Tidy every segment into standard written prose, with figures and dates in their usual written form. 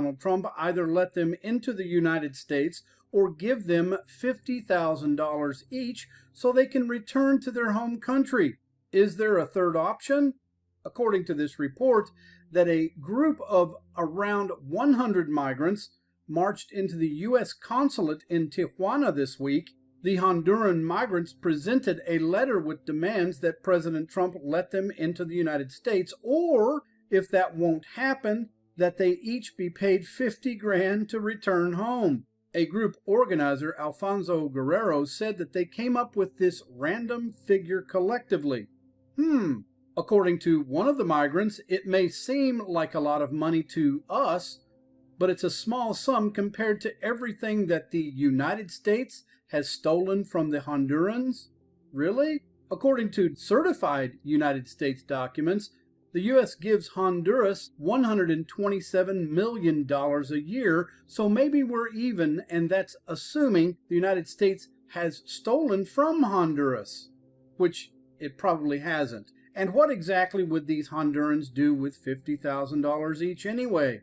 Donald Trump either let them into the United States or give them $50,000 each so they can return to their home country. Is there a third option? According to this report, that a group of around 100 migrants marched into the U.S. consulate in Tijuana this week. The Honduran migrants presented a letter with demands that President Trump let them into the United States, or, if that won't happen, that they each be paid $50,000 to return home. A group organizer, Alfonso Guerrero, said that they came up with this random figure collectively. According to one of the migrants, it may seem like a lot of money to us, but it's a small sum compared to everything that the United States has stolen from the Hondurans. Really? According to certified United States documents, the U.S. gives Honduras $127 million a year, so maybe we're even, and that's assuming the United States has stolen from Honduras, which it probably hasn't. And what exactly would these Hondurans do with $50,000 each anyway?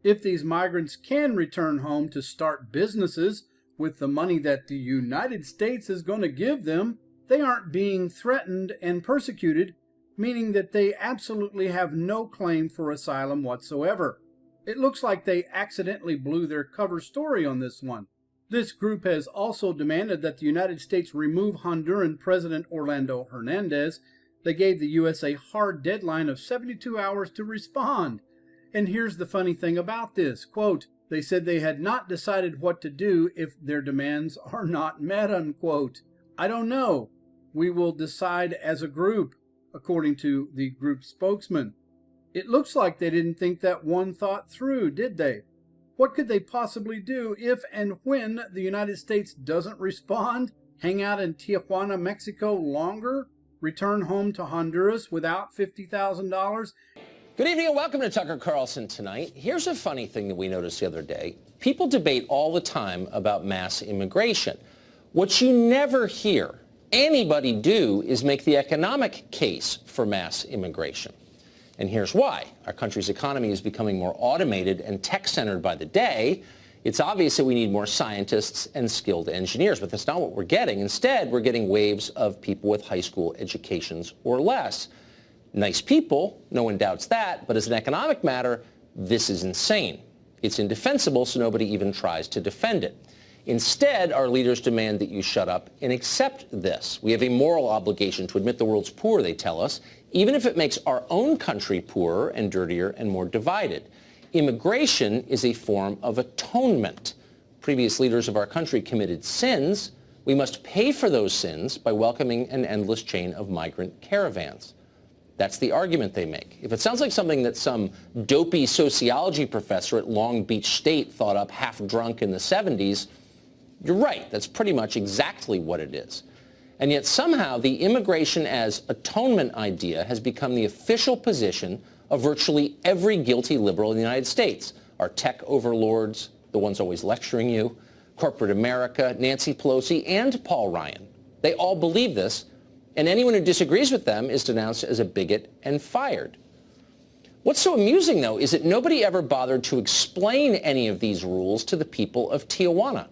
If these migrants can return home to start businesses with the money that the United States is going to give them, they aren't being threatened and persecuted, meaning that they absolutely have no claim for asylum whatsoever. It looks like they accidentally blew their cover story on this one. This group has also demanded that the United States remove Honduran President Orlando Hernandez. They gave the U.S. a hard deadline of 72 hours to respond. And here's the funny thing about this, quote, they said they had not decided what to do if their demands are not met, unquote. I don't know. We will decide as a group, according to the group spokesman. It looks like they didn't think that one thought through, did they? What could they possibly do if and when the United States doesn't respond? Hang out in Tijuana, Mexico longer? Return home to Honduras without $50,000? Good evening and welcome to Tucker Carlson Tonight. Here's a funny thing that we noticed the other day. People debate all the time about mass immigration. What you never hear anybody do is make the economic case for mass immigration. And here's why. Our country's economy is becoming more automated and tech-centered by the day. It's obvious that we need more scientists and skilled engineers, but that's not what we're getting. Instead, we're getting waves of people with high school educations or less. Nice people, no one doubts that, but as an economic matter, this is insane. It's indefensible, so nobody even tries to defend it. Instead, our leaders demand that you shut up and accept this. We have a moral obligation to admit the world's poor, they tell us, even if it makes our own country poorer and dirtier and more divided. Immigration is a form of atonement. Previous leaders of our country committed sins. We must pay for those sins by welcoming an endless chain of migrant caravans. That's the argument they make. If it sounds like something that some dopey sociology professor at Long Beach State thought up half drunk in the 70s, you're right. That's pretty much exactly what it is. And yet somehow the immigration as atonement idea has become the official position of virtually every guilty liberal in the United States. Our tech overlords, the ones always lecturing you, corporate America, Nancy Pelosi, and Paul Ryan. They all believe this, and anyone who disagrees with them is denounced as a bigot and fired. What's so amusing, though, is that nobody ever bothered to explain any of these rules to the people of Tijuana.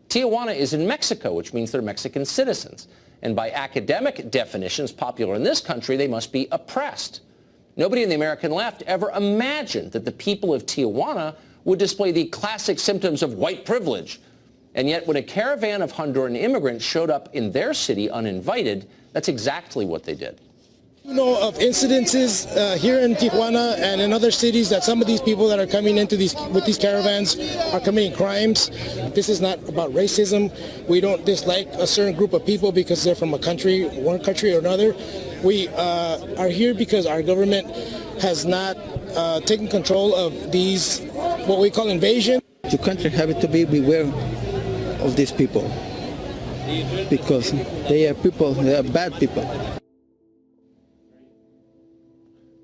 Tijuana is in Mexico, which means they're Mexican citizens. And by academic definitions popular in this country, they must be oppressed. Nobody in the American left ever imagined that the people of Tijuana would display the classic symptoms of white privilege. And yet when a caravan of Honduran immigrants showed up in their city uninvited, that's exactly what they did. You know of incidences here in Tijuana and in other cities that some of these people that are coming into with these caravans are committing crimes. This is not about racism. We don't dislike a certain group of people because they're from a country, one country or another. We are here because our government has not taken control of these, what we call invasion. The country have to be beware of these people because they are people, they are bad people.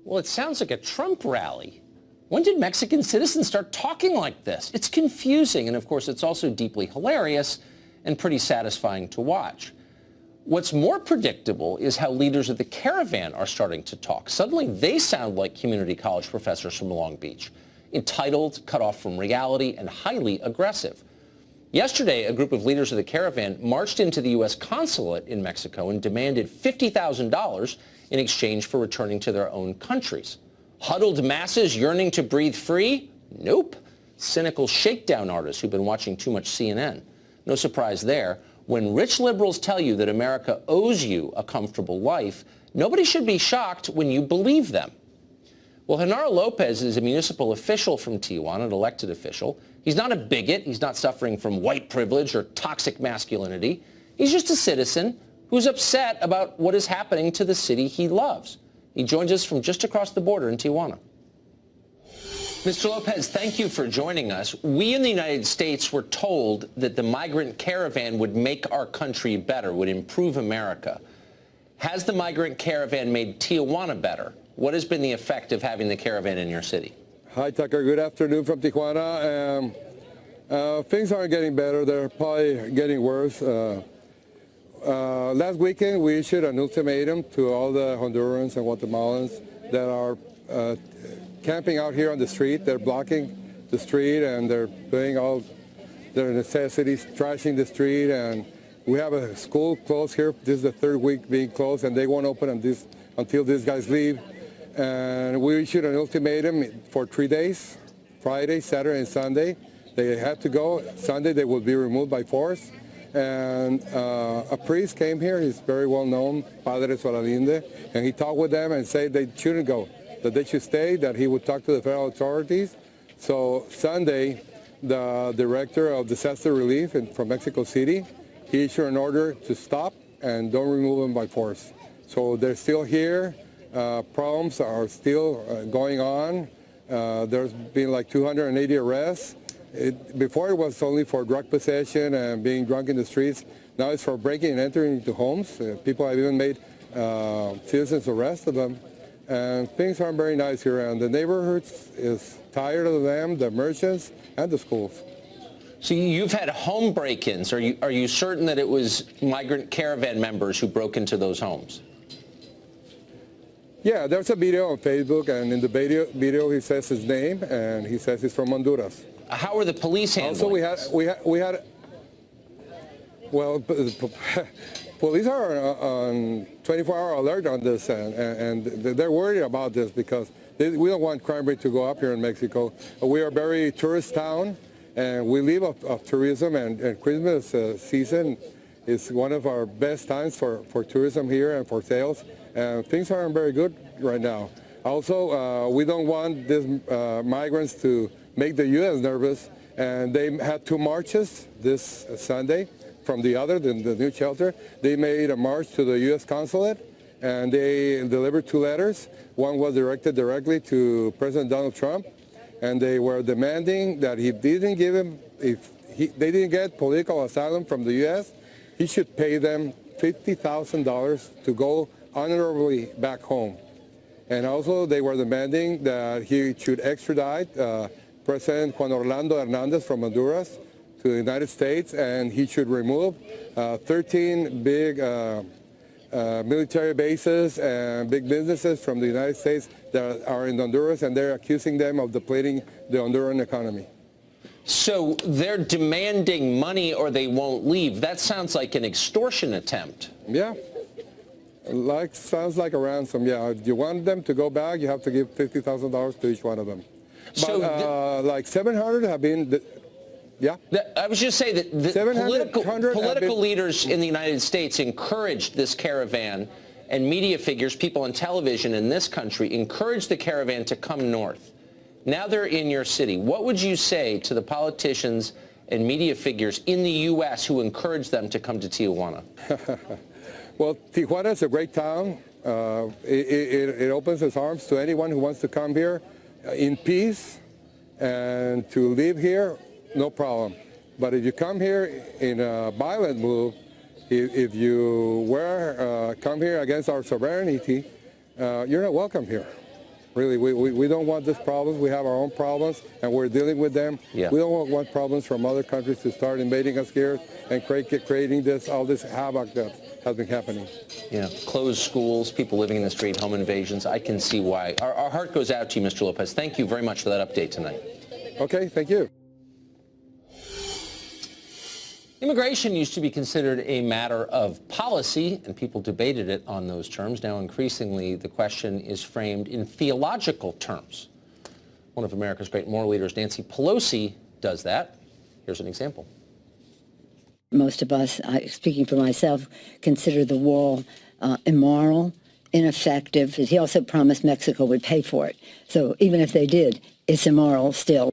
Well, it sounds like a Trump rally. When did Mexican citizens start talking like this? It's confusing, and of course, it's also deeply hilarious and pretty satisfying to watch. What's more predictable is how leaders of the caravan are starting to talk. Suddenly, they sound like community college professors from Long Beach. entitled, cut off from reality, and highly aggressive. Yesterday, a group of leaders of the caravan marched into the U.S. consulate in Mexico and demanded $50,000 in exchange for returning to their own countries. Huddled masses yearning to breathe free? Nope. Cynical shakedown artists who've been watching too much CNN. No surprise there. When rich liberals tell you that America owes you a comfortable life, nobody should be shocked when you believe them. Well, Genaro Lopez is a municipal official from Tijuana, an elected official. He's not a bigot. He's not suffering from white privilege or toxic masculinity. He's just a citizen who's upset about what is happening to the city he loves. He joins us from just across the border in Tijuana. Mr. Lopez, thank you for joining us. We in the United States were told that the migrant caravan would make our country better, would improve America. Has the migrant caravan made Tijuana better? What has been the effect of having the caravan in your city? Hi, Tucker. Good afternoon from Tijuana. Things aren't getting better. They're probably getting worse. Last weekend, we issued an ultimatum to all the Hondurans and Guatemalans that are camping out here on the street. They're blocking the street and they're doing all their necessities, trashing the street. And we have a school closed here. This is the third week being closed, and they won't open until these guys leave. And we issued an ultimatum for 3 days, Friday, Saturday, and Sunday. They had to go. Sunday, they will be removed by force. And a priest came here. He's very well known, Padre Solalinde, and he talked with them and said they shouldn't go, that they should stay, that he would talk to the federal authorities. So Sunday, the director of disaster relief from Mexico City, he issued an order to stop and don't remove them by force. So they're still here. Problems are still going on. There's been like 280 arrests. Before it was only for drug possession and being drunk in the streets. Now it's for breaking and entering into homes. People have even made citizens arrest of them. And things aren't very nice here. And the neighborhoods is tired of them, the merchants, and the schools. So you've had home break-ins. Are you certain that it was migrant caravan members who broke into those homes? Yeah, there's a video on Facebook, and in the video he says his name, and he says he's from Honduras. How are the police handling Also, we had well, police are on 24-hour alert on this, and they're worried about this because we don't want crime rate to go up here in Mexico. We are a very tourist town, and we live of tourism, and Christmas season is one of our best times for tourism here and for sales. And things aren't very good right now. Also, we don't want these migrants to make the U.S. nervous. And they had 2 marches this Sunday from the new shelter. They made a march to the U.S. consulate, and they delivered 2 letters. One was directed directly to President Donald Trump, and they were demanding that if they didn't get political asylum from the U.S., he should pay them $50,000 to go honorably back home. And also they were demanding that he should extradite President Juan Orlando Hernandez from Honduras to the United States, and he should remove 13 big military bases and big businesses from the United States that are in Honduras, and they're accusing them of depleting the Honduran economy. So they're demanding money or they won't leave. That sounds like an extortion attempt. Yeah. Sounds like a ransom, yeah. If you want them to go back, you have to give $50,000 to each one of them. But like 700 have been, yeah? I was just saying that the political leaders in the United States encouraged this caravan, and media figures, people on television in this country, encouraged the caravan to come north. Now they're in your city. What would you say to the politicians and media figures in the U.S. who encouraged them to come to Tijuana? Well, Tijuana is a great town. It opens its arms to anyone who wants to come here in peace and to live here, no problem. But if you come here in a violent move, if you come here against our sovereignty, you're not welcome here. Really, we don't want these problems. We have our own problems, and we're dealing with them. Yeah. We don't want problems from other countries to start invading us here and creating all this havoc that has been happening. Yeah, closed schools, people living in the street, home invasions. I can see why. Our heart goes out to you, Mr. Lopez. Thank you very much for that update tonight. Okay, thank you. Immigration used to be considered a matter of policy, and people debated it on those terms. Now, increasingly, the question is framed in theological terms. One of America's great moral leaders, Nancy Pelosi, does that. Here's an example. Most of us, speaking for myself, consider the wall immoral, ineffective. He also promised Mexico would pay for it. So even if they did, it's immoral still.